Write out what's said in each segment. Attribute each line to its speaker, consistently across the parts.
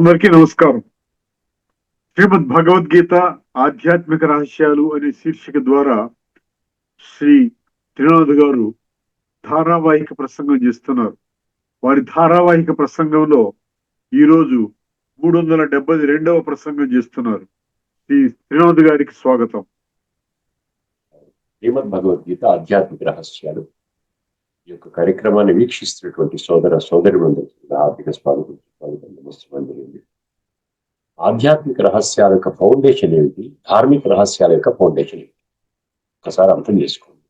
Speaker 1: అందరికీ నమస్కారం. శ్రీమద్ భగవద్గీత ఆధ్యాత్మిక రహస్యాలు అనే శీర్షిక ద్వారా శ్రీ త్రినాథ్ గారు ధారావాహిక ప్రసంగం చేస్తున్నారు. వారి ధారావాహిక ప్రసంగంలో ఈరోజు 372వ ప్రసంగం చేస్తున్నారు. శ్రీ త్రినాథ్ గారికి స్వాగతం.
Speaker 2: శ్రీమద్ భగవద్గీత ఆధ్యాత్మిక రహస్యాలు ఈ యొక్క కార్యక్రమాన్ని వీక్షిస్తున్నటువంటి సోదర సోదరిమందరికీ ఆర్థిక స్వాగతం. నమస్తే. ఆధ్యాత్మిక రహస్యాల యొక్క ఫౌండేషన్ ఏమిటి, ధార్మిక రహస్యాల యొక్క ఫౌండేషన్ ఏమిటి ఒకసారి అర్థం చేసుకోండి.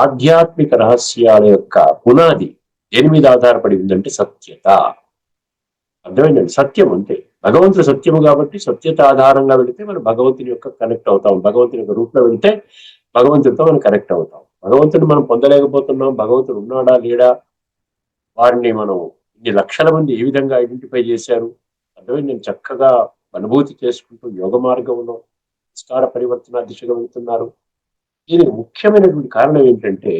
Speaker 2: ఆధ్యాత్మిక రహస్యాల యొక్క పునాది దేని మీద ఆధారపడి ఉందంటే సత్యత. అర్థమైందండి? సత్యం అంటే భగవంతుడు సత్యము కాబట్టి సత్యత ఆధారంగా వెళితే మనం భగవంతుని యొక్క కనెక్ట్ అవుతాం. భగవంతుని యొక్క రూపంలో వెళితే భగవంతుడితో మనం కనెక్ట్ అవుతాం. భగవంతుడిని మనం పొందలేకపోతున్నాం. భగవంతుడు ఉన్నాడా లేడా, వారిని మనం ఇన్ని లక్షల మంది ఏ విధంగా ఐడెంటిఫై చేశారు, అర్థమైంది. నేను చక్కగా అనుభూతి చేసుకుంటూ యోగ మార్గంలో సంస్కార పరివర్తన దిశగా వెళ్తున్నారు. దీనికి ముఖ్యమైనటువంటి కారణం ఏంటంటే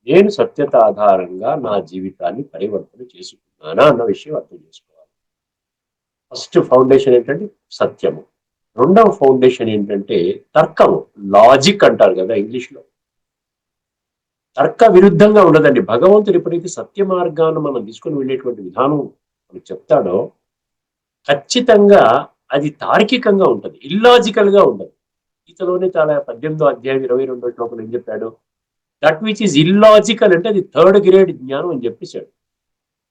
Speaker 2: నేను సత్యత ఆధారంగా నా జీవితాన్ని పరివర్తన చేసుకున్నానా అన్న విషయం అర్థం చేసుకోవాలి. ఫస్ట్ ఫౌండేషన్ ఏంటంటే సత్యము. రెండవ ఫౌండేషన్ ఏంటంటే తర్కము, లాజిక్ అంటారు కదా ఇంగ్లీష్లో. తర్క విరుద్ధంగా ఉండదండి. భగవంతుడు ఎప్పుడైతే సత్య మార్గాన్ని మనం తీసుకొని వెళ్ళేటువంటి విధానం మనకు చెప్తాడో ఖచ్చితంగా అది తార్కికంగా ఉంటుంది, ఇల్లాజికల్ గా ఉండదు. గీతలోనే చాలా 18వ అధ్యాయం 22వ శ్లోకంలో ఏం చెప్పాడు? దట్ విచ్ ఈజ్ ఇల్లాజికల్ అంటే అది థర్డ్ గ్రేడ్ జ్ఞానం అని చెప్పేశాడు.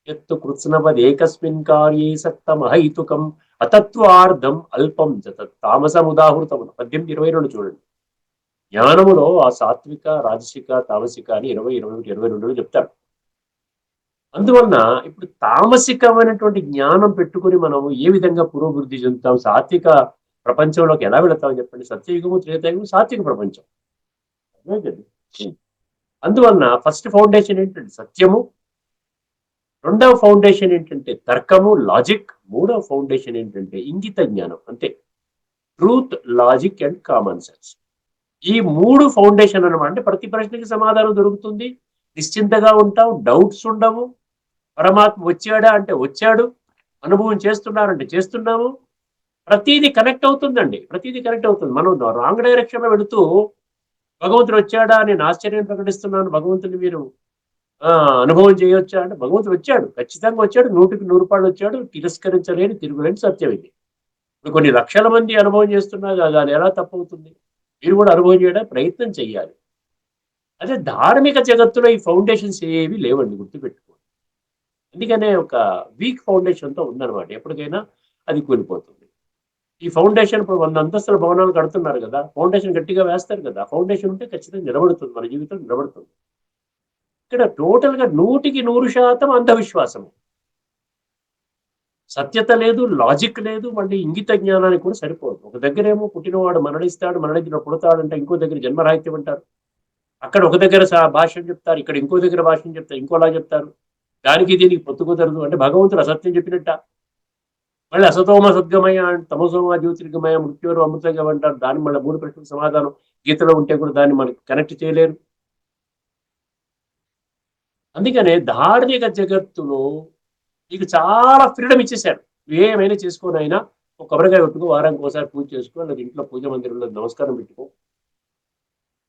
Speaker 2: ఎత్తు కృత్స్నవద్ ఏకస్మిన్ కార్యే సక్తమహైతుకం అతత్వార్థం అల్పం జత తామసముదాహృతం. 18:22 చూడండి. జ్ఞానములో ఆ సాత్విక, రాజసిక, తామసిక అని 20, 21, 22 చెప్తాడు. అందువలన ఇప్పుడు తామసికమైనటువంటి జ్ఞానం పెట్టుకుని మనము ఏ విధంగా పురోభివృద్ధి చెందుతాం? సాత్విక ప్రపంచంలోకి ఎలా వెళతాం చెప్పండి? సత్యయుగము, త్రేతాయుగము సాత్విక ప్రపంచం. అందువలన ఫస్ట్ ఫౌండేషన్ ఏంటంటే సత్యము, రెండవ ఫౌండేషన్ ఏంటంటే తర్కము, లాజిక్, మూడవ ఫౌండేషన్ ఏంటంటే ఇంగిత జ్ఞానం. అంతే, truth, logic and common sense. ఈ మూడు ఫౌండేషన్ అనమాట. అంటే ప్రతి ప్రశ్నకి సమాధానం దొరుకుతుంది, నిశ్చింతగా ఉంటాం, డౌట్స్ ఉండవు. పరమాత్మ వచ్చాడా అంటే వచ్చాడు, అనుభవం చేస్తున్నారంటే చేస్తున్నాము. ప్రతిదీ కనెక్ట్ అవుతుందండి, ప్రతిదీ కనెక్ట్ అవుతుంది. మనం రాంగ్ డైరెక్షన్ లో వెళుతూ భగవంతుడు వచ్చాడా నేను ఆశ్చర్యం ప్రకటిస్తున్నాను, భగవంతుని మీరు అనుభవం చేయొచ్చా అంటే భగవంతుడు వచ్చాడు, ఖచ్చితంగా వచ్చాడు, 100% వచ్చాడు. తిరస్కరించలేని తిరుగులేని సత్యం ఇది. ఇప్పుడు కొన్ని లక్షల మంది అనుభవం చేస్తున్నారు, అది ఎలా తప్పవుతుంది? మీరు కూడా అనుభవం చేయడానికి ప్రయత్నం చేయాలి. అదే ధార్మిక జగత్తులో ఈ ఫౌండేషన్స్ ఏవి లేవండి, గుర్తుపెట్టుకోండి. అందుకనే ఒక వీక్ ఫౌండేషన్తో ఉందన్నమాట. ఎప్పటికైనా అది కూలిపోతుంది. ఈ ఫౌండేషన్ ఇప్పుడు 100 అంతస్తుల భవనాలు కడుతున్నారు కదా, ఫౌండేషన్ గట్టిగా వేస్తారు కదా, ఫౌండేషన్ ఉంటే ఖచ్చితంగా నిలబడుతుంది, మన జీవితం నిలబడుతుంది. ఇక్కడ టోటల్గా 100% అంధవిశ్వాసము. సత్యత లేదు, లాజిక్ లేదు, మళ్ళీ ఇంగిత జ్ఞానానికి కూడా సరిపోదు. ఒక దగ్గరేమో పుట్టినవాడు మరణిస్తాడు, మరణించిన పుడతాడంటే ఇంకో దగ్గర జన్మరాహిత్యం అంటారు. అక్కడ ఒక దగ్గర భాష్యం చెప్తారు, ఇక్కడ ఇంకో దగ్గర భాష్యం చెప్తారు, ఇంకోలా చెప్తారు. దానికి దీనికి పొత్తు కుదరదు. అంటే భగవంతుడు అసత్యం చెప్పినట్ట. మళ్ళీ అసతోమ సద్గమయ, తమసోమ జ్యోతిర్గమయ, మృత్యోరు అమృతంగా అంటారు. దాన్ని మళ్ళీ 3 ప్రశ్నలకు సమాధానం గీతలో ఉంటే కూడా దాన్ని మనకి కనెక్ట్ చేయలేరు. అందుకనే ధార్మిక జగత్తులో నీకు చాలా ఫ్రీడమ్ ఇచ్చేశారు. ఏమైనా చేసుకొని అయినా ఒక కొబ్బరికాయ పెట్టుకో, వారానికి ఒకసారి పూజ చేసుకో, లేదా ఇంట్లో పూజ మందిరంలో నమస్కారం పెట్టుకో,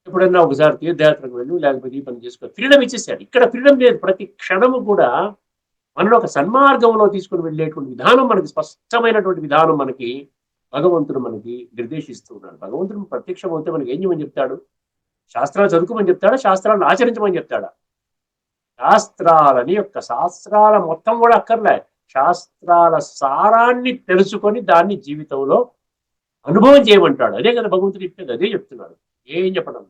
Speaker 2: ఎప్పుడైనా ఒకసారి తీర్థయాత్రకు వెళ్ళు, లేకపోతే ఈ పని చేసుకో. ఫ్రీడమ్ ఇచ్చేసారు. ఇక్కడ ఫ్రీడమ్ లేదు. ప్రతి క్షణము కూడా మనలో ఒక సన్మార్గంలో తీసుకుని వెళ్ళేటువంటి విధానం, మనకి స్పష్టమైనటువంటి విధానం మనకి భగవంతుడు మనకి నిర్దేశిస్తూ ఉన్నాడు. భగవంతుడు ప్రత్యక్షం అవుతే మనకి ఏం చేయమని చెప్తాడు? శాస్త్రాలు చదువుకోమని చెప్తాడా, శాస్త్రాలను ఆచరించమని చెప్తాడా? శాస్త్రాల మొత్తం కూడా అక్కర్లే, శాస్త్రాల సారాన్ని తెలుసుకొని దాన్ని జీవితంలో అనుభవం చేయమంటాడు. అదే కదా భగవంతుడు చెప్పేది, అదే చెప్తున్నాడు. ఏం చెప్పడం.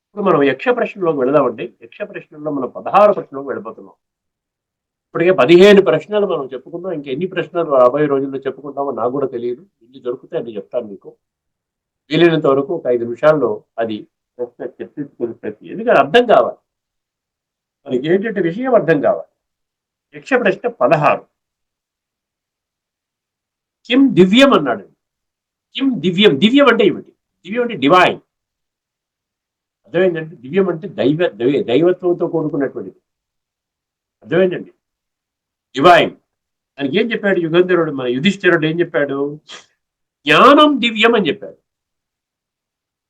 Speaker 2: ఇప్పుడు మనం యక్ష ప్రశ్నలోకి వెళదామండి. యక్ష ప్రశ్నల్లో మనం 16 ప్రశ్నలోకి వెళ్ళిపోతున్నాం. ఇప్పటికే 15 ప్రశ్నలు మనం చెప్పుకున్నాం. ఇంకెన్ని ప్రశ్నలు రాబోయే రోజుల్లో చెప్పుకుంటామో నాకు కూడా తెలియదు. ఎన్ని దొరికితే అన్ని చెప్తాను మీకు. వీలైనంత వరకు ఒక 5 నిమిషాల్లో అది ప్రశ్న చర్చించుకునే ప్రతి, ఎందుకంటే అర్థం కావాలి మనకి, ఏంటంటే విషయం అర్థం కావాలి. యక్ష ప్రశ్న 16. కిం దివ్యం అన్నాడు. కిం దివ్యం, దివ్యం అంటే ఏమిటి? దివ్యం అంటే డివైన్. అర్థమైందండి? దివ్యం అంటే దైవత్వంతో కూడుకున్నటువంటిది. అర్థమైందండి? డివైన్. దానికి ఏం చెప్పాడు యుగంధరుడు, మన యుధిష్ఠిరుడు ఏం చెప్పాడు? జ్ఞానం దివ్యం అని చెప్పాడు.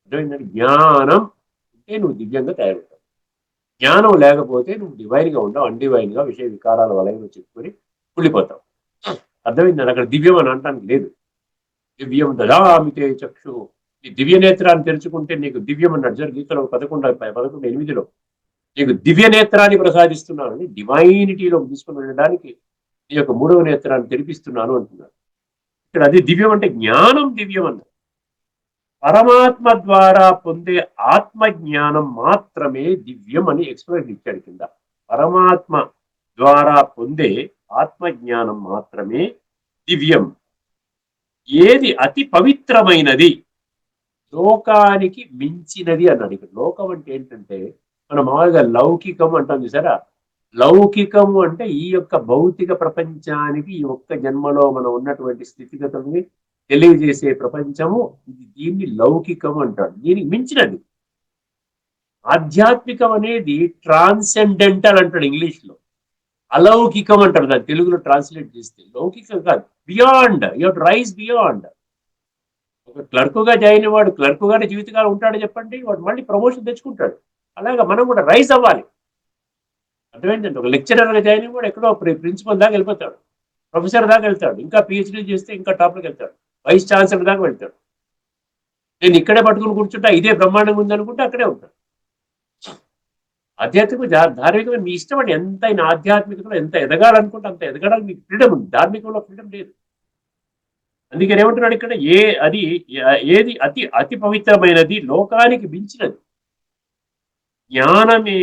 Speaker 2: అర్థమైందండి? జ్ఞానం అంటే నువ్వు దివ్యంగా తయారవుతావు. జ్ఞానం లేకపోతే నువ్వు డివైన్ గా ఉండవు, అన్డివైన్ గా విషయ వికారాల వలయంలో చెప్పుకొని కుళ్ళిపోతావు. అర్థమైందండి? అక్కడ దివ్యం అని అనడానికి లేదు. దివ్యం దదామితే చక్షు, ఈ దివ్య నేత్రాన్ని తెరుచుకుంటే నీకు దివ్యం అన్నాడు సార్ గీతలో 11:8 నీకు దివ్య నేత్రాన్ని ప్రసాదిస్తున్నానని, డివైనిటీలో తీసుకుని వెళ్ళడానికి నీ యొక్క 3వ నేత్రాన్ని తెరిపిస్తున్నాను అంటున్నాడు. ఇక్కడ అది దివ్యం అంటే జ్ఞానం దివ్యం అన్నారు. పరమాత్మ ద్వారా పొందే ఆత్మ జ్ఞానం మాత్రమే దివ్యం అని ఎక్స్ప్లెయిన్ ఇచ్చాడు కింద. పరమాత్మ ద్వారా పొందే ఆత్మ జ్ఞానం మాత్రమే దివ్యం. ఏది అతి పవిత్రమైనది, లోకానికి మించినది అన్నాడు. ఇక్కడ లోకం అంటే ఏంటంటే మనం మామూలుగా లౌకికం అంటాం చూసారా. లౌకికము అంటే ఈ యొక్క భౌతిక ప్రపంచానికి ఈ ఒక్క జన్మలో మనం ఉన్నటువంటి స్థితిగతుల్ని తెలియజేసే ప్రపంచము. దీన్ని లౌకికం అంటాడు. దీనికి మించినది ఆధ్యాత్మికం అనేది ట్రాన్సెండెంటల్ అంటాడు ఇంగ్లీష్ లో. అలౌకికం అంటారు దాన్ని తెలుగులో ట్రాన్స్లేట్ చేస్తే. లౌకికం కాదు, beyond. You have to rise beyond. ఒక క్లర్క్ గా జాయిన్ వాడు క్లర్క్ గానే జీవితకాలం ఉంటాడు చెప్పండి, వాడు మళ్ళీ ప్రమోషన్ తెచ్చుకుంటాడు. అలాగా మనం కూడా రైజ్ అవ్వాలి. అర్థమైందండి? ఒక లెక్చరర్ గా జాయిన్ అయ్యి కూడా ఎక్కడో ప్రిన్సిపల్ దాకా వెళ్ళిపోతాడు, ప్రొఫెసర్ దాకా వెళ్తాడు, ఇంకా పిహెచ్డీ చేస్తే ఇంకా టాప్లోకి వెళ్తాడు, వైస్ ఛాన్సలర్ దాకా వెళ్తాడు. నేను ఇక్కడే పట్టుకుని కూర్చుంటా, ఇదే బ్రహ్మాండంగా ఉందనుకుంటే అక్కడే ఉంటాడు. ఆధ్యాత్మిక ధార్మికమైన మీ ఇష్టం అండి. ఎంతైనా ఆధ్యాత్మికతలో ఎంత ఎదగాలనుకుంటే అంత ఎదగడానికి మీకు ఫ్రీడమ్ ఉంది. ధార్మికంలో ఫ్రీడమ్ లేదు. అందుకని ఏమంటున్నాడు ఇక్కడ, ఏది అతి అతి పవిత్రమైనది, లోకానికి మించినది, జ్ఞానమే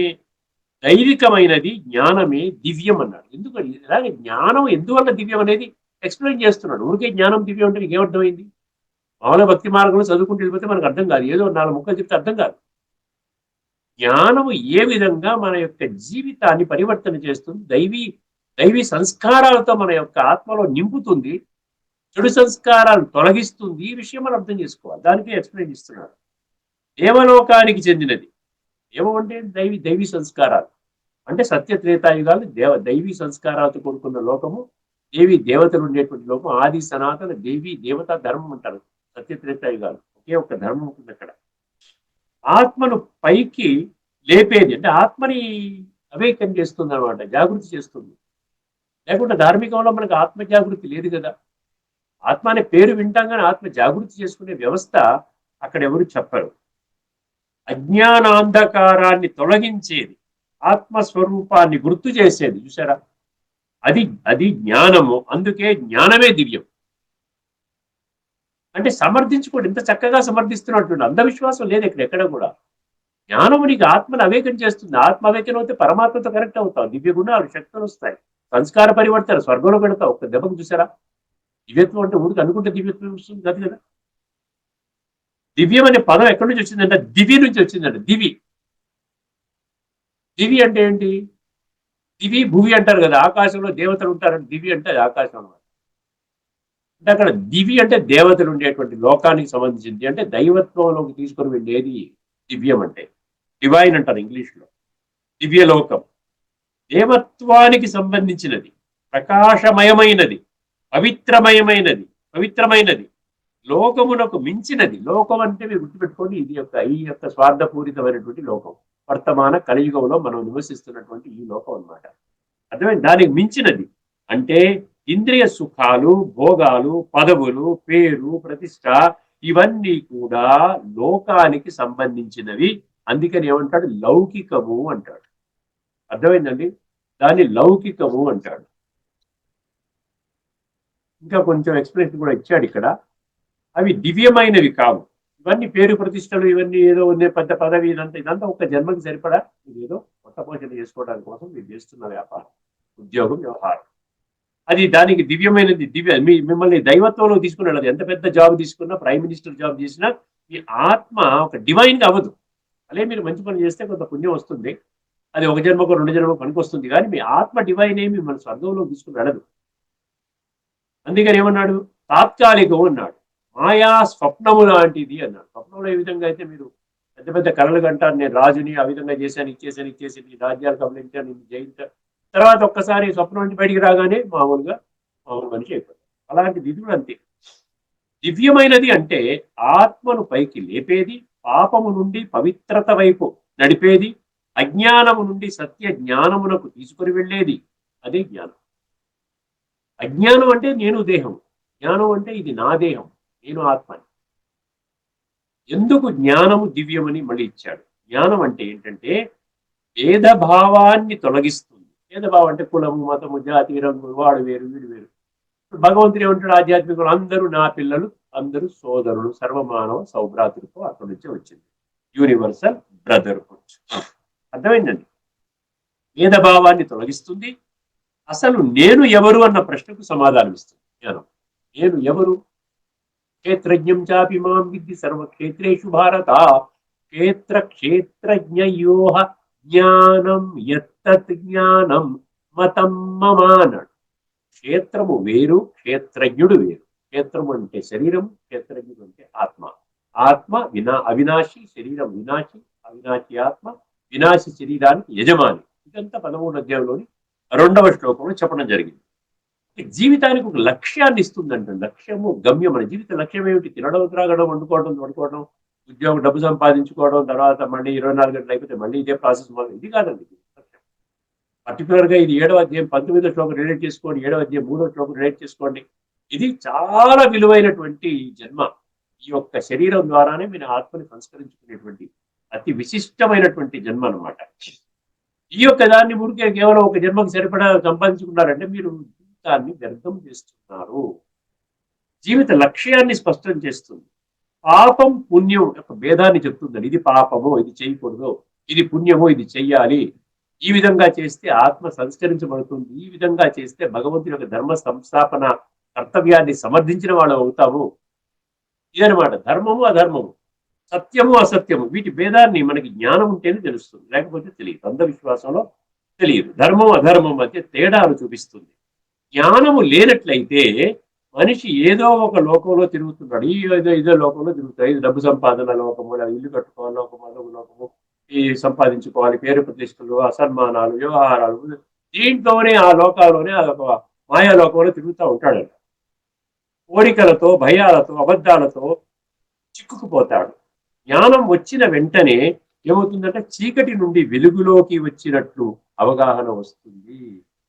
Speaker 2: దైవికమైనది, జ్ఞానమే దివ్యం అన్నాడు. ఎందుకని అలాగే జ్ఞానం ఎందువల్ల దివ్యం అనేది ఎక్స్ప్లెయిన్ చేస్తున్నాడు. ఊరికే జ్ఞానం దివ్యం అంటే నీకు ఏమర్థమైంది? మామూలు భక్తి మార్గంలో చదువుకుంటూ వెళ్ళిపోతే మనకు అర్థం కాదు, ఏదో 4 ముక్కలు చెప్తే అర్థం కాదు. జ్ఞానము ఏ విధంగా మన యొక్క జీవితాన్ని పరివర్తన చేస్తుంది, దైవీ సంస్కారాలతో మన యొక్క ఆత్మలో నింపుతుంది, చెడు సంస్కారాలు తొలగిస్తుంది, ఈ విషయం మనం అర్థం చేసుకోవాలి. దానికి ఎక్స్ప్లెయిన్ ఇస్తున్నాడు. దేవలోకానికి చెందినది. దేవం అంటే దైవీ సంస్కారాలు అంటే సత్య త్రేతాయుగాలు దైవీ సంస్కారాలతో కూడుకున్న లోకము, దేవి దేవతలు ఉండేటువంటి లోకం, ఆది సనాతన దేవీ దేవతా ధర్మం అంటారు. సత్య త్రేతాయుగాలు ఒకే ఒక ధర్మం ఉంటుంది అక్కడ. ఆత్మను పైకి లేపేది అంటే ఆత్మని అవేకం చేస్తుంది అనమాట, జాగృతి చేస్తుంది. లేకుంటే ధార్మికంలో మనకు ఆత్మ జాగృతి లేదు కదా. ఆత్మ అనే పేరు వింటాం కానీ ఆత్మ జాగృతి చేసుకునే వ్యవస్థ అక్కడ ఎవరు చెప్పరు. అజ్ఞానాంధకారాన్ని తొలగించేది, ఆత్మస్వరూపాన్ని గుర్తు చేసేది చూసారా, అది జ్ఞానము. అందుకే జ్ఞానమే దివ్యం. అంటే సమర్థించుకోండి, ఇంత చక్కగా సమర్థిస్తున్నట్టు అంధవిశ్వాసం లేదు ఇక్కడ ఎక్కడ కూడా. జ్ఞానము నీకు ఆత్మను అవేకం చేస్తుంది. ఆత్మ అవేకం అవుతే పరమాత్మతో కనెక్ట్ అవుతావు, దివ్య గుణాలు శక్తులు వస్తాయి, సంస్కార పరివర్తన, స్వర్గంలో పెడతావు. ఒక దెబ్బకు చూసారా. దివ్యత్వం అంటే ఊరికి అనుకుంటే దివ్యత్వం వస్తుంది కాదు కదా. దివ్యం అనే పదం ఎక్కడి నుంచి వచ్చిందంటే దివి నుంచి వచ్చిందంట. దివి అంటే ఏంటి? దివి భూమి అంటారు కదా, ఆకాశంలో దేవతలు ఉంటారంటే దివి అంటే అది ఆకాశం అన్నమాట. అంటే అక్కడ దివి అంటే దేవతలు ఉండేటువంటి లోకానికి సంబంధించింది, అంటే దైవత్వంలోకి తీసుకొని వెళ్ళేది దివ్యం అంటే. డివైన్ అంటారు ఇంగ్లీష్లో. దివ్యలోకం దేవత్వానికి సంబంధించినది, ప్రకాశమయమైనది, పవిత్రమైనది, లోకమునకు మించినది. లోకం అంటే మీరు గుర్తుపెట్టుకోండి, ఈ యొక్క స్వార్థపూరితమైనటువంటి లోకం, వర్తమాన కలియుగంలో మనం నివసిస్తున్నటువంటి ఈ లోకం అన్నమాట. అర్థమైంది? దానికి మించినది అంటే ఇంద్రియ సుఖాలు, భోగాలు, పదవులు, పేరు, ప్రతిష్ట, ఇవన్నీ కూడా లోకానికి సంబంధించినవి. అందుకని ఏమంటాడు? లౌకికము అంటాడు. అర్థమైందండి? దాన్ని లౌకికము అంటాడు. ఇంకా కొంచెం ఎక్స్ప్లెనేషన్ కూడా ఇచ్చాడు ఇక్కడ. అవి దివ్యమైనవి కావు. ఇవన్నీ పేరు ప్రతిష్టలు, ఇవన్నీ ఏదో ఉండే పెద్ద పదవి, ఇదంతా ఒక జన్మకి సరిపడా మీరు ఏదో పొట్టపోషణ చేసుకోవడానికి కోసం మీరు చేస్తున్న వ్యాపారం, ఉద్యోగం, వ్యవహారం. అది దానికి దివ్యమైనది. మిమ్మల్ని దైవత్వంలో తీసుకున్నాడు. అది ఎంత పెద్ద జాబ్ తీసుకున్నా, ప్రైమ్ మినిస్టర్ జాబ్ చేసినా ఈ ఆత్మ ఒక డివైన్ గా అవ్వదు. అదే మీరు మంచి పని చేస్తే కొంత పుణ్యం వస్తుంది, అది 1 జన్మకో 2 జన్మకో పనికి వస్తుంది. కానీ మీ ఆత్మ డివైన్ ఏమి మన స్వర్గంలో తీసుకుని వెళ్ళదు. అందుకని ఏమన్నాడు? తాత్కాలికం అన్నాడు. మాయా స్వప్నము లాంటిది అన్నాడు. స్వప్నంలో ఏ విధంగా అయితే మీరు పెద్ద పెద్ద కళలు కంటారు, నేను రాజుని, ఆ విధంగా చేశాను, ఇచ్చేసి రాజ్యాలు కబలించాను, నేను జయించాను. తర్వాత ఒక్కసారి స్వప్నం నుంచి బయటికి రాగానే మామూలుగా మామూలు మనిషి అయిపోతాడు. అలాంటి విధుడు అంతే. దివ్యమైనది అంటే ఆత్మను పైకి లేపేది, పాపము నుండి పవిత్రత వైపు నడిపేది, అజ్ఞానము నుండి సత్య జ్ఞానమునకు తీసుకుని వెళ్ళేది. అదే జ్ఞానం. అజ్ఞానం అంటే నేను దేహం, జ్ఞానం అంటే ఇది నా దేహం, నేను ఆత్మని. ఎందుకు జ్ఞానము దివ్యమని మళ్ళీ ఇచ్చాడు? జ్ఞానం అంటే ఏంటంటే భేదభావాన్ని తొలగిస్తుంది. భేదభావం అంటే కులము, మతము, జాతి, రంగు, వాడు వేరు వీడు వేరు. భగవంతుడు ఏమంటాడు? ఆధ్యాత్మికులు అందరూ నా పిల్లలు, అందరూ సోదరులు, సర్వమానవ సౌభ్రాతృతో అక్కడి నుంచే వచ్చింది యూనివర్సల్ బ్రదర్హుడ్. అర్థమైందండి? భేదభావాన్ని తొలగిస్తుంది. అసలు నేను ఎవరు అన్న ప్రశ్నకు సమాధానం ఇస్తుంది జ్ఞానం. నేను ఎవరు? క్షేత్రజ్ఞం చాపి మాం విద్ధి సర్వక్షేత్రేషు భారత క్షేత్రజ్ఞయోః జ్ఞానం యత్తత్ జ్ఞానం మతం మమ అన్నాడు. క్షేత్రము వేరు, క్షేత్రజ్ఞుడు వేరు. క్షేత్రము అంటే శరీరం, క్షేత్రజ్ఞుడు అంటే ఆత్మ. ఆత్మ అవినాశి, శరీరం వినాశి, అవినాశి ఆత్మ, వినాశి శరీరానికి యజమాని. ఇదంతా 13వ అధ్యాయంలోని 2వ శ్లోకంలో చెప్పడం జరిగింది. జీవితానికి ఒక లక్ష్యాన్ని ఇస్తుందంటే, లక్ష్యము గమ్యం. మన జీవిత లక్ష్యం ఏమిటి? తినడం, త్రాగడం, వండుకోవడం, ఉద్యోగం, డబ్బు సంపాదించుకోవడం, తర్వాత మళ్ళీ 24 గంటలు అయిపోతే మళ్ళీ ఇదే ప్రాసెస్. ఇది కాదండి లక్ష్యం. పర్టికులర్ గా ఇది 7వ అధ్యాయం 19వ శ్లోకం రిలేట్ చేసుకోండి, 7వ అధ్యాయం 3వ శ్లోకం రిలేట్ చేసుకోండి. ఇది చాలా విలువైనటువంటి జన్మ. ఈ యొక్క శరీరం ద్వారానే మీరు ఆత్మని సంస్కరించుకునేటువంటి అతి విశిష్టమైనటువంటి జన్మ అనమాట. ఈ యొక్క దాన్ని ఊరికే కేవలం ఒక జన్మకు సరిపడా సంపాదించుకున్నారంటే మీరు జీవితాన్ని వ్యర్థం చేస్తున్నారు. జీవిత లక్ష్యాన్ని స్పష్టం చేస్తుంది. పాపం పుణ్యం యొక్క భేదాన్ని చెప్తుందని. ఇది పాపము, ఇది చేయకూడదు, ఇది పుణ్యము, ఇది చెయ్యాలి. ఈ విధంగా చేస్తే ఆత్మ సంస్కరించబడుతుంది, ఈ విధంగా చేస్తే భగవంతుని యొక్క ధర్మ సంస్థాపన కర్తవ్యాన్ని సమర్థించిన వాళ్ళు అవుతాము. ఇదనమాట ధర్మము అధర్మము, సత్యము అసత్యము. వీటి భేదాన్ని మనకి జ్ఞానం ఉంటేనే తెలుస్తుంది, లేకపోతే తెలియదు. అంధవిశ్వాసంలో తెలియదు. ధర్మం అధర్మం మధ్య తేడాలు చూపిస్తుంది. జ్ఞానము లేనట్లయితే మనిషి ఏదో ఒక లోకంలో తిరుగుతున్నాడు. ఇదో లోకంలో తిరుగుతాడు. ఇది డబ్బు సంపాదన లోకము, ఇల్లు కట్టుకోవాలి లోకము, అదొక లోకము, ఈ సంపాదించుకోవాలి, పేరు ప్రతిష్టలు, అసన్మానాలు, వ్యవహారాలు, దీంట్లోనే ఆ లోకాల్లోనే అదొక మాయాలోకంలో తిరుగుతూ ఉంటాడంట. కోరికలతో, భయాలతో, అబద్ధాలతో చిక్కుకుపోతాడు. జ్ఞానం వచ్చిన వెంటనే ఏమవుతుందంటే చీకటి నుండి వెలుగులోకి వచ్చినట్లు అవగాహన వస్తుంది.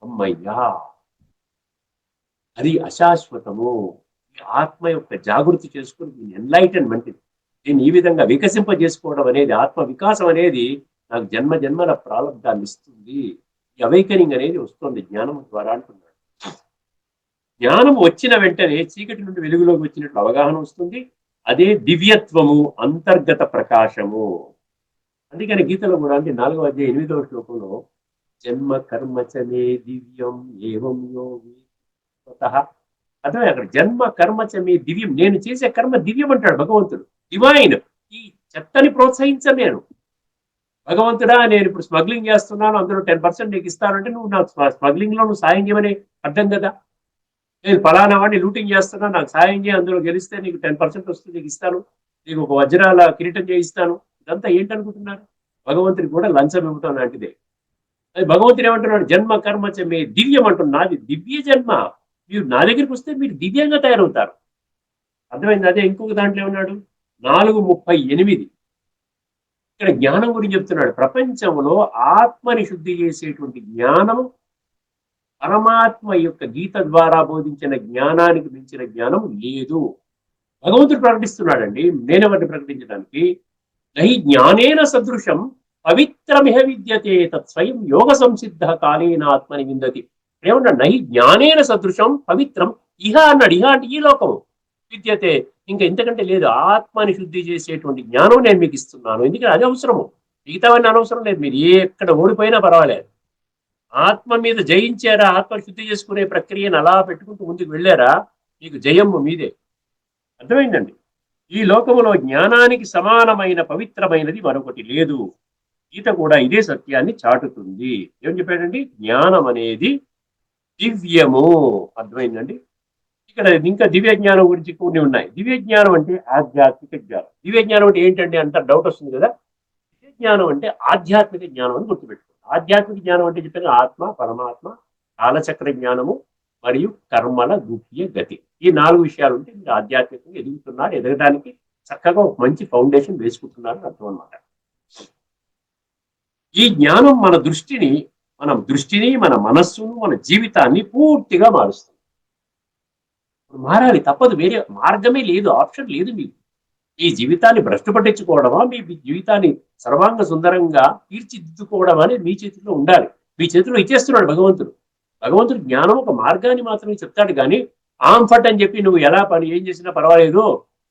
Speaker 2: అమ్మయ్యా, అది అశాశ్వతము. ఆత్మ యొక్క జాగృతి చేసుకుని దీన్ని ఎన్లైటన్మెంట్, దీన్ని ఈ విధంగా వికసింపజేసుకోవడం అనేది, ఆత్మ వికాసం అనేది నాకు జన్మ జన్మల ప్రారంధాన్ని ఇస్తుంది. ఈ అవైకనింగ్ అనేది వస్తుంది జ్ఞానం ద్వారా అంటున్నాడు. జ్ఞానం వచ్చిన వెంటనే చీకటి నుండి వెలుగులోకి వచ్చినట్లు అవగాహన వస్తుంది. అదే దివ్యత్వము, అంతర్గత ప్రకాశము. అందుకని గీతలో కూడా అంటే 4వ అధ్యాయం 8వ శ్లోకంలో జన్మ కర్మచమే దివ్యం ఏవం యోగి స్వతః. అర్థమే అక్కడ జన్మ కర్మచమే దివ్యం. నేను చేసే కర్మ దివ్యం అంటాడు భగవంతుడు. డివైన్. ఈ చెత్తని ప్రోత్సహించను నేను. భగవంతుడా, నేను ఇప్పుడు స్మగ్లింగ్ చేస్తున్నాను, అందులో 10% నీకు ఇస్తానంటే నువ్వు నాకు స్మగ్లింగ్ లో నువ్వు సాయం చేయమని అర్థం కదా. నేను ఫలానా వాడిని లూటింగ్ చేస్తున్నా, నాకు సాయం చేయి, అందులో గెలిస్తే నీకు 10% వస్తుంది, నీకు ఇస్తాను, నీకు ఒక వజ్రాల కిరీటం చేయిస్తాను. ఇదంతా ఏంటనుకుంటున్నారు? భగవంతుడికి కూడా లంచం ఇవ్వటం లాంటిదే. అది భగవంతుడు ఏమంటున్నాడు? జన్మ కర్మచమే దివ్యం అంటున్నాడు. నాది దివ్య జన్మ. మీరు నా దగ్గరికి వస్తే మీరు దివ్యంగా తయారవుతారు. అర్థమైంది? అదే ఇంకొక దాంట్లో ఏమన్నాడు? 4:38 ఇక్కడ జ్ఞానం గురించి చెప్తున్నాడు. ప్రపంచంలో ఆత్మని శుద్ధి చేసేటువంటి జ్ఞానము, పరమాత్మ యొక్క గీత ద్వారా బోధించిన జ్ఞానానికి మించిన జ్ఞానం లేదు. భగవంతుడు ప్రకటిస్తున్నాడండి. నేనెవరిని ప్రకటించడానికి? నహి జ్ఞానేన సదృశం పవిత్రమిహ విద్యతే తత్స్వయం యోగ సంసిద్ధ కాలేన ఆత్మని విందతి. ఏమన్నాడు? నహి జ్ఞానేన సదృశం పవిత్రం ఇహ అన్నాడు. ఇహ అంటే ఈ లోకము. విద్యతే, ఇంకా ఇంతకంటే లేదు. ఆత్మని శుద్ధి చేసేటువంటి జ్ఞానం నేను మీకు ఇస్తున్నాను. ఎందుకంటే అది అవసరము, మిగతావన్నీ అనవసరం లేదు. మీరు ఎక్కడ ఓడిపోయినా పర్వాలేదు. ఆత్మ మీద జయించారా, ఆత్మ శుద్ధి చేసుకునే ప్రక్రియను అలా పెట్టుకుంటూ ముందుకు వెళ్ళారా, మీకు జయము మీదే. అర్థమైందండి? ఈ లోకములో జ్ఞానానికి సమానమైన పవిత్రమైనది మరొకటి లేదు. గీత కూడా ఇదే సత్యాన్ని చాటుతుంది. ఏం చెప్పాడండి? జ్ఞానం అనేది దివ్యము. అర్థమైందండి? ఇక్కడ ఇంకా దివ్య జ్ఞానం గురించి కొన్ని ఉన్నాయి. దివ్య జ్ఞానం అంటే ఆధ్యాత్మిక జ్ఞానం. దివ్య జ్ఞానం అంటే ఏంటంటే అంత డౌట్ వస్తుంది కదా. దివ్య జ్ఞానం అంటే ఆధ్యాత్మిక జ్ఞానం అని గుర్తుపెట్టుకోండి. ఆధ్యాత్మిక జ్ఞానం అంటే చెప్పాను, ఆత్మ, పరమాత్మ, కాలచక్ర జ్ఞానము, మరియు కర్మల గుహ్య గతి. ఈ 4 విషయాలు ఉంటే మీరు ఆధ్యాత్మికంగా ఎదుగుతున్నారు. ఎదగడానికి చక్కగా ఒక మంచి ఫౌండేషన్ వేసుకుంటున్నారు అర్థం అన్నమాట. ఈ జ్ఞానం మన దృష్టిని, మన మనస్సును, మన జీవితాన్ని పూర్తిగా మారుస్తుంది. మారాలి, తప్పదు, వేరే మార్గమే లేదు, ఆప్షన్ లేదు మీకు. ఈ జీవితాన్ని భ్రష్టు పట్టించుకోవడమా, మీ జీవితాన్ని సర్వాంగ సుందరంగా తీర్చిదిద్దుకోవడం అనేది మీ చేతిలో ఉండాలి. మీ చేతిలో ఇచ్చేస్తున్నాడు భగవంతుడు. భగవంతుడు జ్ఞానం ఒక మార్గాన్ని మాత్రమే చెప్తాడు, కానీ ఆంఫట్ అని చెప్పి నువ్వు ఎలా పని ఏం చేసినా పర్వాలేదు,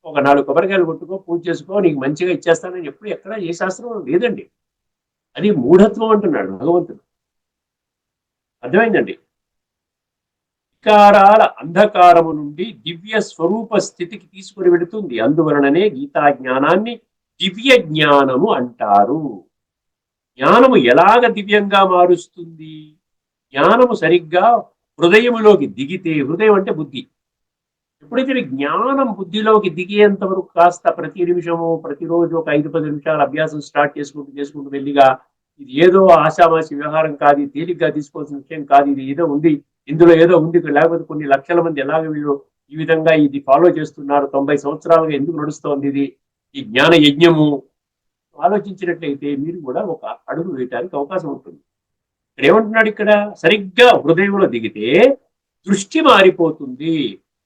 Speaker 2: ఒక 4 కొబ్బరికాయలు కొట్టుకో, పూజ చేసుకో, నీకు మంచిగా ఇచ్చేస్తానని ఎప్పుడు ఎక్కడ ఏ శాస్త్రం లేదండి. అది మూఢత్వం అంటున్నాడు భగవంతుడు. అర్థమైందండి. వికారాల అంధకారము నుండి దివ్య స్వరూప స్థితికి తీసుకుని వెళుతుంది. అందువలననే గీతా జ్ఞానాన్ని దివ్య జ్ఞానము అంటారు. జ్ఞానము ఎలాగ దివ్యంగా మారుస్తుంది? జ్ఞానము సరిగ్గా హృదయములోకి దిగితే, హృదయం అంటే బుద్ధి, ఎప్పుడైతే జ్ఞానం బుద్ధిలోకి దిగేంత వరకు కాస్త ప్రతి నిమిషము, ప్రతిరోజు ఒక 5-10 నిమిషాలు అభ్యాసం స్టార్ట్ చేసుకుంటూ వెళ్ళిగా, ఇది ఏదో ఆషామాషి వ్యవహారం కాదు, తేలిగ్గా తీసుకోవాల్సిన విషయం కాదు, ఇది ఏదో ఉంది, ఇందులో ఏదో ఉంది, లేకపోతే కొన్ని లక్షల మంది ఎలాగ వీళ్ళు ఈ విధంగా ఇది ఫాలో చేస్తున్నారు, 90 సంవత్సరాలుగా ఎందుకు నడుస్తోంది ఇది, ఈ జ్ఞాన యజ్ఞము ఆలోచించినట్లయితే మీరు కూడా ఒక అడుగు వేయటానికి అవకాశం ఉంటుంది. ఇక్కడ ఏమంటున్నాడు? ఇక్కడ సరిగ్గా హృదయంలో దిగితే దృష్టి మారిపోతుంది,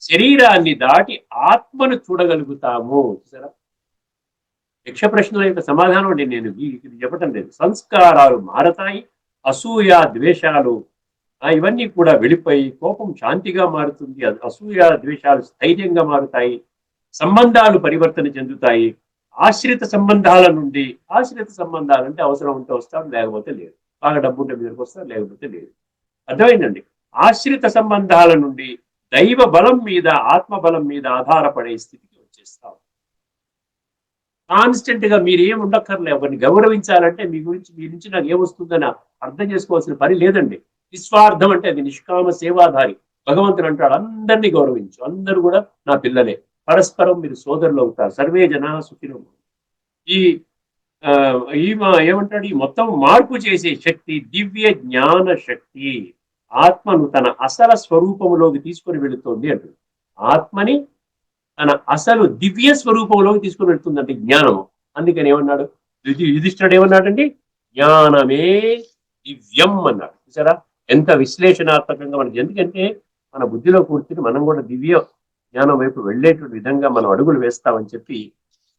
Speaker 2: శరీరాన్ని దాటి ఆత్మను చూడగలుగుతాము. చూసారా, యక్ష ప్రశ్నల యొక్క సమాధానం నేను ఇది చెప్పటం లేదు. సంస్కారాలు మారతాయి, అసూయ ద్వేషాలు ఇవన్నీ కూడా వెళ్ళిపోయి కోపం శాంతిగా మారుతుంది, అసూయ ద్వేషాలు స్థైర్యంగా మారుతాయి, సంబంధాలు పరివర్తన చెందుతాయి. ఆశ్రిత సంబంధాల నుండి, ఆశ్రిత సంబంధాలు అంటే అవసరం ఉంటే వస్తాడు, లేకపోతే లేదు, బాగా డబ్బు ఉంటే మీదకి వస్తాడు, లేకపోతే లేదు. అర్థమైందండి. ఆశ్రిత సంబంధాల నుండి దైవ బలం మీద, ఆత్మ బలం మీద ఆధారపడే స్థితికి వచ్చేస్తాం. కాన్స్టెంట్ గా మీరు ఏం ఉండక్కర్లే, ఎవరిని గౌరవించాలంటే మీ నుంచి నాకు ఏమొస్తుందని అర్థం చేసుకోవాల్సిన పని లేదండి. నిస్వార్థం అంటే అది నిష్కామ సేవాధారి. భగవంతుడు అంటాడు, అందరినీ గౌరవించు, అందరూ కూడా నా పిల్లలే, పరస్పరం మీరు సోదరులు అవుతారు, సర్వే జనా సుఖినో. ఈ ఏమంటాడు, ఈ మొత్తం మార్పు చేసే శక్తి దివ్య జ్ఞాన శక్తి ఆత్మను తన అసల స్వరూపంలోకి తీసుకొని వెళుతుంది అంటుంది. ఆత్మని తన అసలు దివ్య స్వరూపంలోకి తీసుకొని వెళుతుందంటే జ్ఞానము. అందుకని ఏమన్నాడు యుధిష్ఠుడు? ఏమన్నాడండి? జ్ఞానమే దివ్యం అన్నాడు. చూసారా ఎంత విశ్లేషణాత్మకంగా మనకి. ఎందుకంటే మన బుద్ధిలో కూర్చుని మనం కూడా దివ్య జ్ఞానం వైపు వెళ్ళేటువంటి విధంగా మనం అడుగులు వేస్తామని చెప్పి,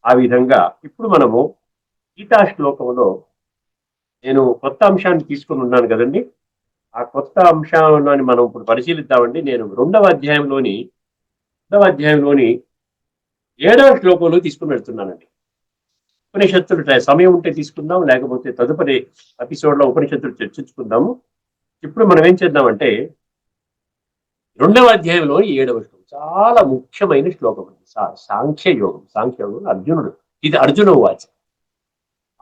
Speaker 2: ఆ విధంగా ఇప్పుడు మనము గీతా శ్లోకంలో నేను కొత్త అంశాన్ని తీసుకుని ఉన్నాను కదండి. ఆ కొత్త అంశాన్ని మనం ఇప్పుడు పరిశీలిద్దామండి. నేను 2వ అధ్యాయంలోని 7వ శ్లోకంలో తీసుకుని వెళ్తున్నానండి. ఉపనిషత్తులు సమయం ఉంటే తీసుకుందాం, లేకపోతే తదుపరి ఎపిసోడ్ లో ఉపనిషత్తులు చర్చించుకుందాము. ఇప్పుడు మనం ఏం చేద్దామంటే 2వ అధ్యాయంలోని 7వ శ్లోకం చాలా ముఖ్యమైన శ్లోకం అండి. సాంఖ్యయోగం అర్జునుడు, ఇది అర్జున వాచ.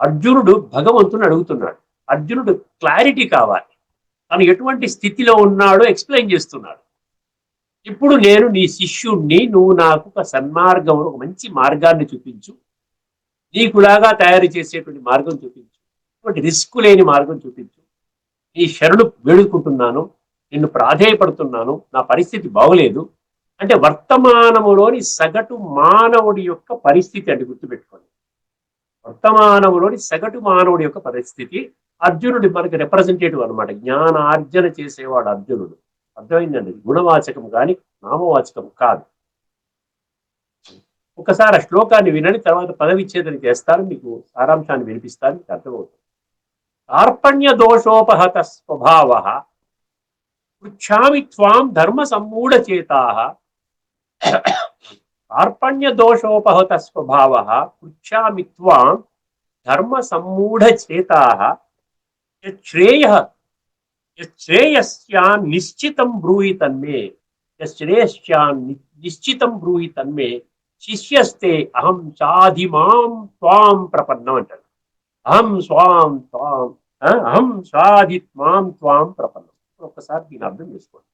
Speaker 2: అర్జునుడు భగవంతుని అడుగుతున్నాడు. అర్జునుడు క్లారిటీ కావాలి, తను ఎటువంటి స్థితిలో ఉన్నాడో ఎక్స్ప్లెయిన్ చేస్తున్నాడు. ఇప్పుడు నేను నీ శిష్యుణ్ణి, నువ్వు నాకు ఒక సన్మార్గం, ఒక మంచి మార్గాన్ని చూపించు, నీకులాగా తయారు చేసేటువంటి మార్గం చూపించు, ఇటువంటి రిస్క్ లేని మార్గం చూపించు, నీ శరణు వేడుకుంటున్నాను, నిన్ను ప్రాధేయపడుతున్నాను, నా పరిస్థితి బాగలేదు అంటే వర్తమానములోని సగటు మానవుడి యొక్క పరిస్థితి అంటే గుర్తుపెట్టుకోండి. వర్తమానములోని సగటు మానవుడి యొక్క పరిస్థితి అర్జునుడి మనకి రిప్రజెంటేటివ్ అనమాట. జ్ఞానార్జన చేసేవాడు అర్జునుడు. అర్థమైందండి. గుణవాచకం కానీ నామవాచకం కాదు. ఒకసారి ఆ శ్లోకాన్ని వినని తర్వాత పదవిచ్ఛేదన చేస్తాను, మీకు సారాంశాన్ని వినిపిస్తాను, మీకు అర్థమవుతుంది. కార్పణ్య దోషోపహత స్వభావ పృచ్ఛామి త్వాం ధర్మ సమ్మూఢచేతాః. కార్పణ్య దోషోపహత స్వభావ పృచ్ఛామి త్వాం ధర్మ సమ్మూఢచేతాః. యశ్రేయస్యాన్ నిశ్చితం బ్రూయి తన్మే, యశ్రేయస్యాన్ నిశ్చితం బ్రూయి తన్మే శిష్యస్తే అహం సాధిమాం త్వాం ప్రపన్నం అంటాడు. అహం సాధిత్మాం త్వాం ప్రపన్నం. ఒక్కసారి దీన్ని అర్థం చేసుకోండి.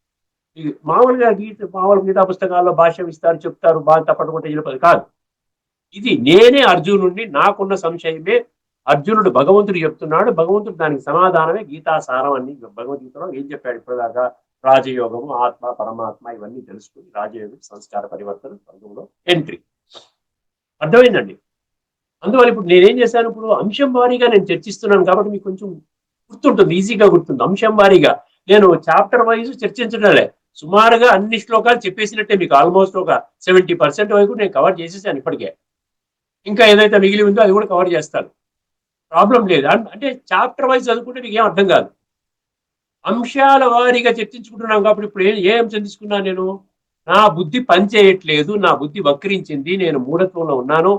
Speaker 2: మామూలుగా గీతా పుస్తకాల్లో భాష్య విస్తారు చెప్తారు, బాగా తప్పటకొట్టే కాదు. ఇది నేనే అర్జునుడిని, నాకున్న సంశయమే అర్జునుడు భగవంతుడు చెప్తున్నాడు. భగవంతుడు దానికి సమాధానమే గీతా సారం అని భగవద్గీతలో ఏం చెప్పాడు ఇప్పటిదాకా? రాజయోగము, ఆత్మ, పరమాత్మ ఇవన్నీ తెలుసుకుని రాజయోగం సంస్కార పరివర్తన రంగంలో ఎంట్రీ. అర్థమైందండి. అందువల్ల ఇప్పుడు నేనేం చేశాను, ఇప్పుడు అంశం వారీగా నేను చర్చిస్తున్నాను కాబట్టి మీకు కొంచెం గుర్తుంటుంది, ఈజీగా గుర్తుంది. అంశం వారీగా నేను చాప్టర్ వైజ్ చర్చించడలే, సుమారుగా అన్ని శ్లోకాలు చెప్పేసినట్టే మీకు. ఆల్మోస్ట్ ఒక 70% వరకు నేను కవర్ చేసేసాను ఇప్పటికే. ఇంకా ఏదైతే మిగిలి ఉందో అది కూడా కవర్ చేస్తాను, ప్రాబ్లం లేదు. అంటే చాప్టర్ వైజ్ చదువుకుంటే మీకు ఏం అర్థం కాదు. అంశాల వారీగా చర్చించుకుంటున్నాం కాబట్టి ఇప్పుడు ఏ అంశం తీసుకున్నాను నేను? నా బుద్ధి పనిచేయట్లేదు, నా బుద్ధి వక్రించింది, నేను మూఢత్వంలో ఉన్నాను,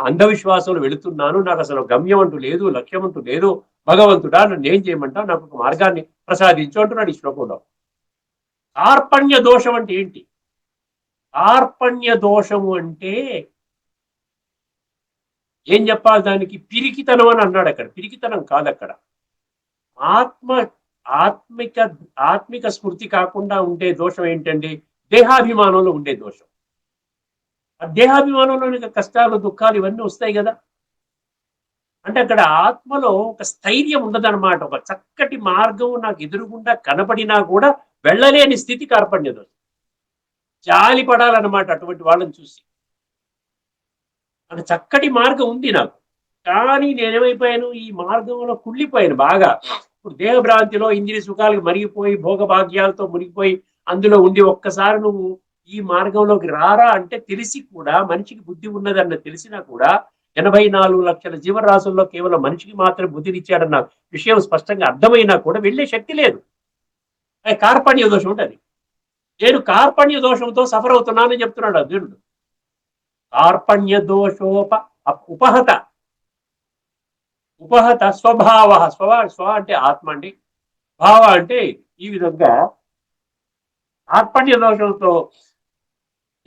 Speaker 2: అంధవిశ్వాసంలో వెళుతున్నాను, నాకు అసలు గమ్యం అంటూ లేదు, లక్ష్యం అంటూ లేదు, భగవంతుడా నన్ను ఏం చేయమంటావు, నాకు ఒక మార్గాన్ని ప్రసాదించు అంటున్నాడు ఈ శ్లోకంలో. కార్పణ్య దోషం అంటే ఏంటి? కార్పణ్య దోషము అంటే ఏం చెప్పాలి దానికి? పిరికితనం అని అన్నాడు అక్కడ. పిరికితనం కాదు అక్కడ. ఆత్మ ఆత్మిక ఆత్మిక స్మృతి కాకుండా ఉండే దోషం ఏంటండి? దేహాభిమానంలో ఉండే దోషం. ఆ దేహాభిమానంలోని కష్టాలు, దుఃఖాలు ఇవన్నీ వస్తాయి కదా. అంటే అక్కడ ఆత్మలో ఒక స్థైర్యం ఉండదన్నమాట. ఒక చక్కటి మార్గం నాకు ఎదురుగుండా కనపడినా కూడా వెళ్ళలేని స్థితి కార్పణ్య దోషం. జాలి పడాలన్నమాట అటువంటి వాళ్ళని చూసి. అంత చక్కటి మార్గం ఉంది నాకు, కానీ నేనేమైపోయాను, ఈ మార్గంలో కుళ్ళిపోయాను బాగా. ఇప్పుడు దేహభ్రాంతిలో ఇంద్రియ సుఖాలకు మరిగిపోయి, భోగభాగ్యాలతో మునిగిపోయి అందులో ఉండి ఒక్కసారి నువ్వు ఈ మార్గంలోకి రారా అంటే తెలిసి కూడా, మనిషికి బుద్ధి ఉన్నదన్న తెలిసినా కూడా, 84 లక్షల జీవరాశుల్లో కేవలం మనిషికి మాత్రం బుద్ధినిచ్చాడన్న విషయం స్పష్టంగా అర్థమైనా కూడా వెళ్ళే శక్తి లేదు. కార్పణ్య దోషం ఉంటుంది. నేను కార్పణ్య దోషంతో సఫర్ అవుతున్నానని చెప్తున్నాడు అర్జునుడు. కార్పణ్య దోషోప ఉపహత ఉపహత స్వభావ. స్వ అంటే ఆత్మ అండి, భావ అంటే ఈ విధంగా కార్పణ్య దోషంతో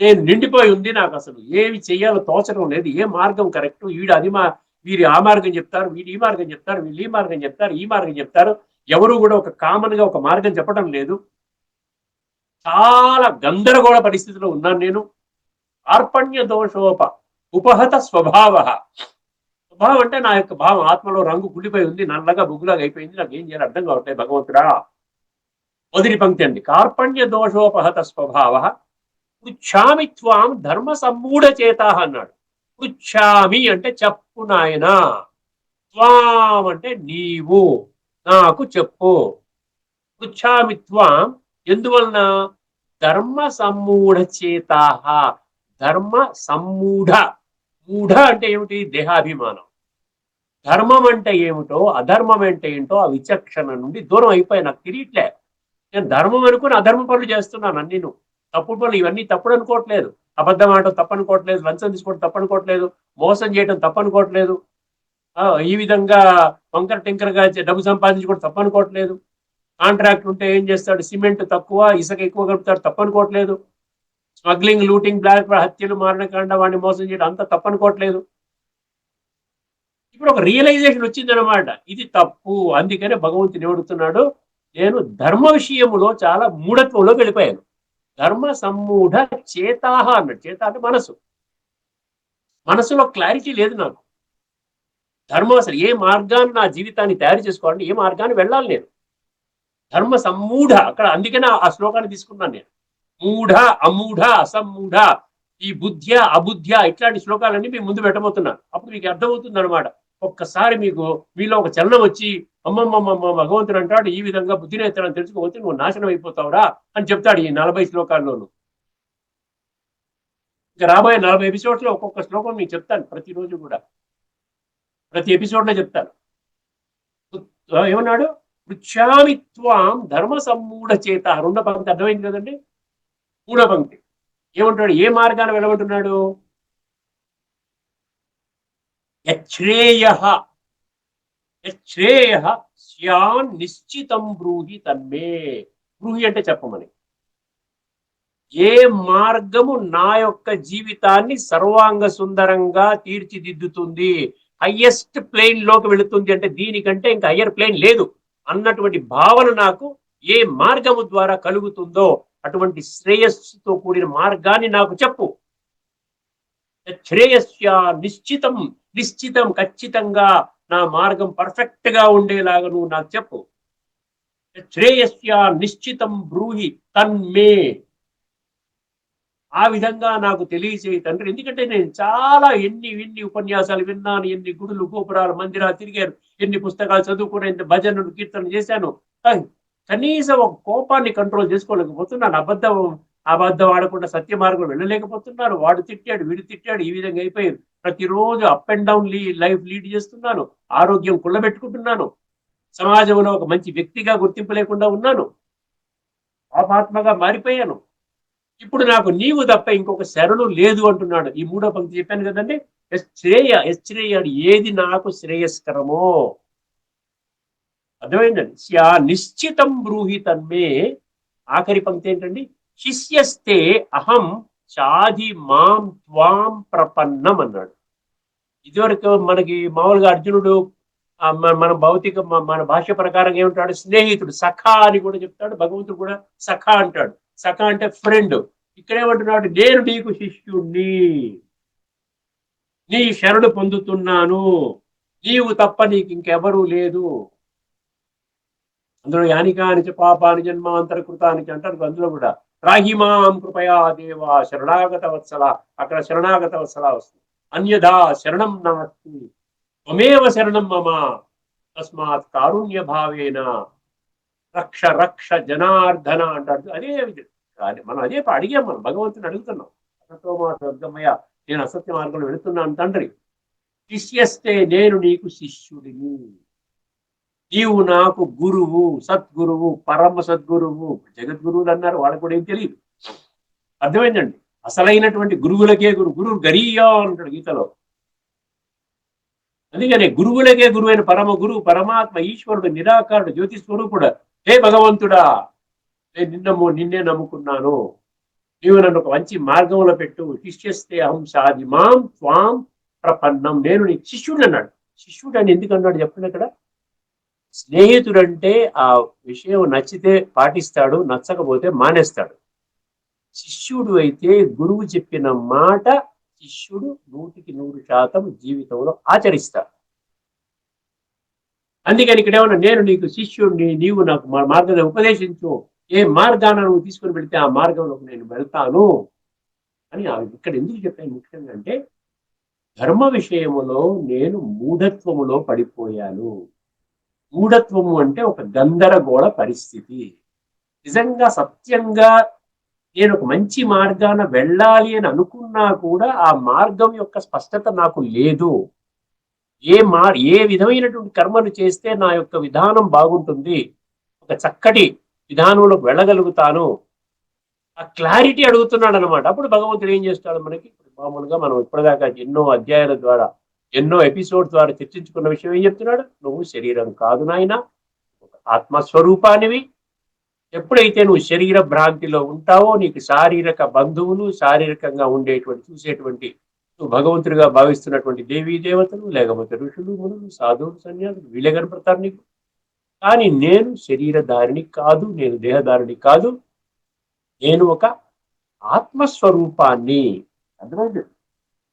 Speaker 2: నేను నిండిపోయి ఉంది. నాకు అసలు ఏమి చెయ్యాలో తోచడం లేదు, ఏ మార్గం కరెక్ట్, వీరు ఆ మార్గం చెప్తారు, వీరు ఈ మార్గం చెప్తారు, వీళ్ళు ఈ మార్గం చెప్తారు, ఈ మార్గం చెప్తారు, ఎవరు కూడా ఒక కామన్ గా ఒక మార్గం చెప్పడం లేదు. చాలా గందరగోళ పరిస్థితిలో ఉన్నాను నేను. కార్పణ్య దోషోప ఉపహత స్వభావ. స్వభావం అంటే నా యొక్క భావం, ఆత్మలో రంగు కుళ్ళిపోయి ఉంది, నల్లగా బుగ్గులాగా అయిపోయింది, నాకు ఏం చేయాలి అర్థం కావట్లేదు భగవంతుడా. మొదటి పంక్తి అండి. కార్పణ్య దోషోపహత స్వభావ పృచ్ఛామి త్వాం ధర్మ సమ్మూఢ చేత అన్నాడు. పృచ్ఛామి అంటే చెప్పు నాయన, త్వాం అంటే నీవు, నాకు చెప్పు. పృచ్ఛామి త్వాం ఎందువలన? ధర్మ సమ్మూఢ చేత. ధర్మ సమ్మూఢ. మూఢ అంటే ఏమిటి? దేహాభిమానం. ధర్మం అంటే ఏమిటో, అధర్మం అంటే ఏంటో ఆ విచక్షణ నుండి దూరం అయిపోయి నాకు తెలియట్లే. నేను ధర్మం అనుకుని అధర్మ పనులు చేస్తున్నాను అన్ని. తప్పుడు పనులు ఇవన్నీ తప్పుడు అనుకోవట్లేదు. అబద్ధం ఆడటం తప్పనుకోవట్లేదు, లంచం తీసుకోవడం తప్పనుకోవట్లేదు, మోసం చేయడం తప్పనుకోవట్లేదు, ఈ విధంగా వంకర టింకరగా డబ్బు సంపాదించుకోవడం తప్పనుకోవట్లేదు. కాంట్రాక్ట్ ఉంటే ఏం చేస్తాడు, సిమెంట్ తక్కువ ఇసుక ఎక్కువ కలుపుతాడు తప్పనుకోవట్లేదు. స్మగ్లింగ్, లూటింగ్, బ్లాక్ హత్యలు, మారణకాండ, వాడిని మోసం చేయడం అంతా తప్పనుకోవట్లేదు. ఇప్పుడు ఒక రియలైజేషన్ వచ్చిందనమాట, ఇది తప్పు. అందుకనే భగవంతుని ఏడుతున్నాడు, నేను ధర్మ విషయములో చాలా మూఢత్వంలో వెళ్ళిపోయాను. ధర్మ సమ్మూఢ చేతాహ అన్నాడు. చేత అంటే మనసు. మనసులో క్లారిటీ లేదు నాకు. ధర్మం అసలు ఏ మార్గాన్ని నా జీవితాన్ని తయారు చేసుకోవాలంటే ఏ మార్గాన్ని వెళ్ళాలి నేను? ధర్మ సమ్మూఢ అక్కడ. అందుకనే ఆ శ్లోకాన్ని తీసుకున్నాను నేను. మూఢ, అమూఢ, అసమ్మూఢ, ఈ బుద్ధ్య, అబుద్ధ్య ఇట్లాంటి శ్లోకాలన్నీ మీకు ముందు పెట్టబోతున్నాను. అప్పుడు మీకు అర్థమవుతుంది అనమాట. ఒక్కసారి మీలో ఒక చలనం వచ్చి, అమ్మమ్మమ్మ భగవంతుడు అంటాడు ఈ విధంగా బుద్ధినేత్రాన్ని తెలుసుకోవచ్చు, నువ్వు నాశనం అయిపోతావురా అని చెప్తాడు ఈ 40 శ్లోకాల్లోనూ. ఇంకా రాబోయే 40 ఎపిసోడ్స్ లో ఒక్కొక్క శ్లోకం మీకు చెప్తాను ప్రతిరోజు కూడా, ప్రతి ఎపిసోడ్ లో చెప్తాను. ఏమన్నాడు? పృచ్ఛామి త్వాం ధర్మ సమ్మూఢ చేత. రెండో పంక్తి అర్థమైంది కదండి. మూడో పంక్తి ఏమంటాడు? ఏ మార్గాన్ని వెళ్ళమంటున్నాడు? యచ్ఛ్రేయః స్యాన్ నిశ్చితం బ్రూహి తన్మే. బ్రూహి అంటే చెప్పమని. ఏ మార్గము నా యొక్క జీవితాన్ని సర్వాంగ సుందరంగా తీర్చిదిద్దుతుంది, హయ్యెస్ట్ ప్లేన్ లోకి వెళుతుంది, అంటే దీనికంటే ఇంకా హయ్యర్ ప్లేన్ లేదు అన్నటువంటి భావన నాకు ఏ మార్గము ద్వారా కలుగుతుందో అటువంటి శ్రేయస్సుతో కూడిన మార్గాన్ని నాకు చెప్పు. శ్రేయస్య నిశ్చితం. నిశ్చితం ఖచ్చితంగా నా మార్గం పర్ఫెక్ట్ గా ఉండేలాగా నువ్వు నాకు చెప్పు. శ్రేయస్య నిశ్చితం బ్రూహి తన్మే. ఆ విధంగా నాకు తెలియచేయి తండ్రి. ఎందుకంటే నేను చాలా ఎన్ని ఉపన్యాసాలు విన్నాను, ఎన్ని గుడులు గోపురాలు మందిరాలు తిరిగాను, ఎన్ని పుస్తకాలు చదువుకుని, ఎన్ని భజనలు కీర్తనలు చేశాను. కనీసం ఒక కోపాన్ని కంట్రోల్ చేసుకోలేకపోతున్నాను. అబద్ధం ఆడకుండా సత్య మార్గం వెళ్ళలేకపోతున్నాను. వాడు తిట్టాడు, వీడు తిట్టాడు, ఈ విధంగా అయిపోయింది. ప్రతిరోజు up and down life lead చేస్తున్నాను. ఆరోగ్యం కుళ్ళబెట్టుకుంటున్నాను. సమాజంలో ఒక మంచి వ్యక్తిగా గుర్తింపు లేకుండా ఉన్నాను. పాపాత్మగా మారిపోయాను. ఇప్పుడు నాకు నీవు తప్ప ఇంకొక శరణు లేదు అంటున్నాడు. ఈ మూడో పంక్తి చెప్పాను కదండి. శ్రేయ ఏది నాకు శ్రేయస్కరమో అర్థమైందండి. నిశ్చితం బ్రూహి తన్మే. ఆఖరి పంక్తి ఏంటండి? శిష్యస్తే అహం చాది మాం త్వాం ప్రపన్నం అన్నాడు. ఇదివరకు మనకి మామూలుగా అర్జునుడు మన భౌతిక మన భాష ప్రకారం ఏమంటాడు? స్నేహితుడు, సఖా అని కూడా చెప్తాడు. భగవంతుడు కూడా సఖా అంటాడు. సఖా అంటే ఫ్రెండ్. ఇక్కడేమంటున్నాడు? నేను నీకు శిష్యుణ్ణి, నీ శరణు పొందుతున్నాను, నీవు తప్ప నీకు ఇంకెవరూ లేదు. అందులో యానికానికి పాపాని జన్మాంతరకృతానికి అంటారు. అందులో కూడా రాహిమాం కృపయా దేవా శరణాగత వత్సల, అక్కడ శరణాగత వత్సల వస్తుంది. అన్యథా శరణం నాస్తి త్వమేవ శరణం మమ తస్మాత్ కారుణ్య భావేన రక్ష రక్ష జనార్దన అంటాడు. అదే మనం అదే అడిగాం, మనం భగవంతుని అడుగుతున్నాం. అసత్వమయ్య, నేను అసత్య మార్గంలో వెళుతున్నాను తండ్రి. శిష్యస్తే నేను నీకు శిష్యుడిని, నీవు నాకు గురువు, సద్గురువు, పరమ సద్గురువు. జగద్గురువులు అన్నారు, వాళ్ళకు కూడా ఏం తెలియదు. అర్థమైందండి. అసలైనటువంటి గురువులకే గురువు గరీయా అంటాడు గీతలో. అందుకనే గురువులకే గురువైన పరమ గురువు, పరమాత్మ, ఈశ్వరుడు, నిరాకారుడు, జ్యోతి స్వరూపుడు. హే భగవంతుడా, నేను నిన్నే నమ్ముకున్నాను, నీవు నన్ను ఒక మంచి మార్గంలో పెట్టు. శిష్యస్తే అహం సాధి మాం త్వాం ప్రపన్నం. నేను నీ శిష్యుడు అన్నాడు. శిష్యుడు అని ఎందుకు అన్నాడు చెప్పండి. అక్కడ స్నేహితుడంటే ఆ విషయం నచ్చితే పాటిస్తాడు, నచ్చకపోతే మానేస్తాడు. శిష్యుడు అయితే గురువు చెప్పిన మాట శిష్యుడు 100% జీవితంలో ఆచరిస్తాడు. అందుకని ఇక్కడ ఏమన్నా, నేను నీకు శిష్యుడిని, నీవు నాకు మార్గాన్ని ఉపదేశించు, ఏ మార్గాన్ని నువ్వు తీసుకుని వెళితే ఆ మార్గంలోకి నేను వెళ్తాను అని. ఇక్కడ ఎందుకు చెప్పాను ముఖ్యంగా అంటే, ధర్మ విషయములో నేను మూఢత్వములో పడిపోయాను. మూఢత్వము అంటే ఒక గందరగోళ పరిస్థితి. నిజంగా సత్యంగా నేను ఒక మంచి మార్గాన వెళ్ళాలి అని అనుకున్నా కూడా ఆ మార్గం యొక్క స్పష్టత నాకు లేదు. ఏ విధమైనటువంటి కర్మలు చేస్తే నా యొక్క విధానం బాగుంటుంది, ఒక చక్కటి విధానంలోకి వెళ్ళగలుగుతాను, ఆ క్లారిటీ అడుగుతున్నాడు అనమాట. అప్పుడు భగవంతుడు ఏం చేస్తాడు మనకి? మామూలుగా మనం ఇప్పటిదాకా ఎన్నో అధ్యాయాల ద్వారా, ఎన్నో ఎపిసోడ్ ద్వారా చర్చించుకున్న విషయం ఏం చెప్తున్నాడు? నువ్వు శరీరం కాదు నాయన, ఒక ఆత్మస్వరూపానివి. ఎప్పుడైతే నువ్వు శరీర భ్రాంతిలో ఉంటావో, నీకు శారీరక బంధువులు, శారీరకంగా ఉండేటువంటి చూసేటువంటి నువ్వు భగవంతుడిగా భావిస్తున్నటువంటి దేవీ దేవతలు, లేకపోతే ఋషులు, మునులు, సాధువులు, సన్యాసులు, వీళ్ళే కనపడతారు నీకు. కానీ నేను శరీరధారిని కాదు, నేను దేహధారిని కాదు, నేను ఒక ఆత్మస్వరూపాన్ని. అర్థమైంది?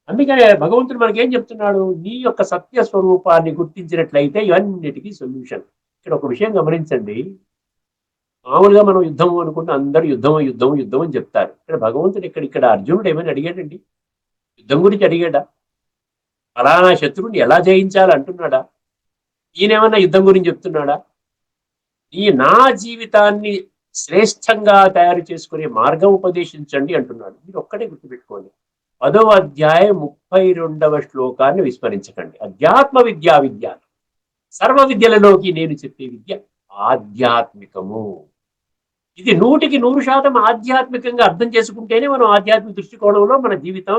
Speaker 2: అందుకనే భగవంతుడు మనకేం చెప్తున్నాడు? నీ యొక్క సత్య స్వరూపాన్ని గుర్తించినట్లయితే ఇవన్నిటికీ సొల్యూషన్. ఇక్కడ ఒక విషయం గమనించండి. మామూలుగా మనం యుద్ధం అనుకుంటే అందరూ యుద్ధం యుద్ధం యుద్ధం అని చెప్తారు. ఇక్కడ భగవంతుడు ఇక్కడ అర్జునుడు ఏమైనా అడిగాడండి? యుద్ధం గురించి అడిగాడా? ఫలానా శత్రువుని ఎలా జయించాలి అంటున్నాడా? ఈయనేమన్నా యుద్ధం గురించి చెప్తున్నాడా? నా జీవితాన్ని శ్రేష్టంగా తయారు చేసుకునే మార్గం ఉపదేశించండి అంటున్నాడు. మీరు ఒక్కటే గుర్తుపెట్టుకోండి. 10వ అధ్యాయం 32వ శ్లోకాన్ని విస్మరించకండి. అధ్యాత్మ విద్య సర్వ విద్యలలోకి నేను చెప్పే విద్య ఆధ్యాత్మికము. ఇది 100% ఆధ్యాత్మికంగా అర్థం చేసుకుంటేనే మనం ఆధ్యాత్మిక దృష్టికోణంలో మన జీవితం,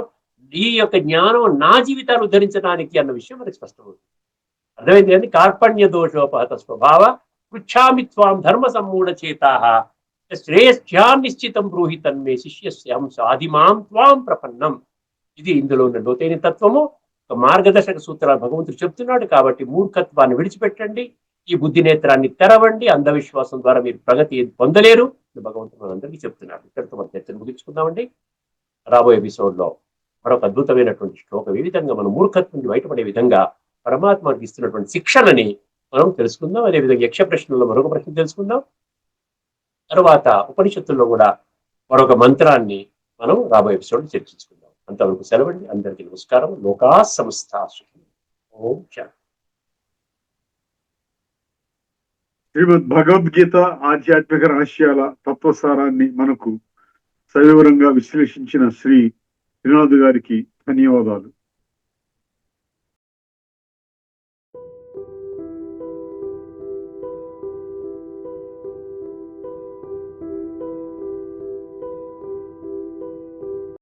Speaker 2: ఈ యొక్క జ్ఞానం నా జీవితాన్ని ఉద్ధరించడానికి అన్న విషయం మనకి స్పష్టమవుతుంది. అర్థమైంది అండి? కార్పణ్య దోషోపహత స్వభావ పృచ్ఛామి త్వాం ధర్మ సమ్మూఢ చేతాః శ్రేయస్యాన్నిశ్చితం బ్రూహి తన్మే శిష్యస్యాం సాధిమాం త్వాం ప్రపన్నం. ఇది ఇందులో ఉన్న లోతైన తత్వము. ఒక మార్గదర్శక సూత్రాలు భగవంతుడు చెప్తున్నాడు. కాబట్టి మూర్ఖత్వాన్ని విడిచిపెట్టండి, ఈ బుద్ధి నేత్రాన్ని తెరవండి. అంధవిశ్వాసం ద్వారా మీరు ప్రగతి పొందలేరు. భగవంతుడు మనందరికీ చెప్తున్నాడు. ఇక్కడితో మన చర్చను ముగించుకుందామండి. రాబోయే ఎపిసోడ్లో మరొక అద్భుతమైనటువంటి శ్లోకం, ఏ విధంగా మనం మూర్ఖత్వం నుంచి బయటపడే విధంగా పరమాత్మకి ఇస్తున్నటువంటి శిక్షణని మనం తెలుసుకుందాం. అదేవిధంగా యక్ష ప్రశ్నలో మరొక ప్రశ్న తెలుసుకుందాం. తర్వాత ఉపనిషత్తుల్లో కూడా మరొక మంత్రాన్ని మనం రాబోయే ఎపిసోడ్ చర్చించుకుందాం. అంతవరకు సెలవండి. అందరికీ నమస్కారం. లోకా సమస్త ఓం శాంతి.
Speaker 1: శ్రీమద్ భగవద్గీత ఆధ్యాత్మిక రహస్యాల తత్వసారాన్ని మనకు సవివరంగా విశ్లేషించిన శ్రీ త్రినాథ్ గారికి ధన్యవాదాలు.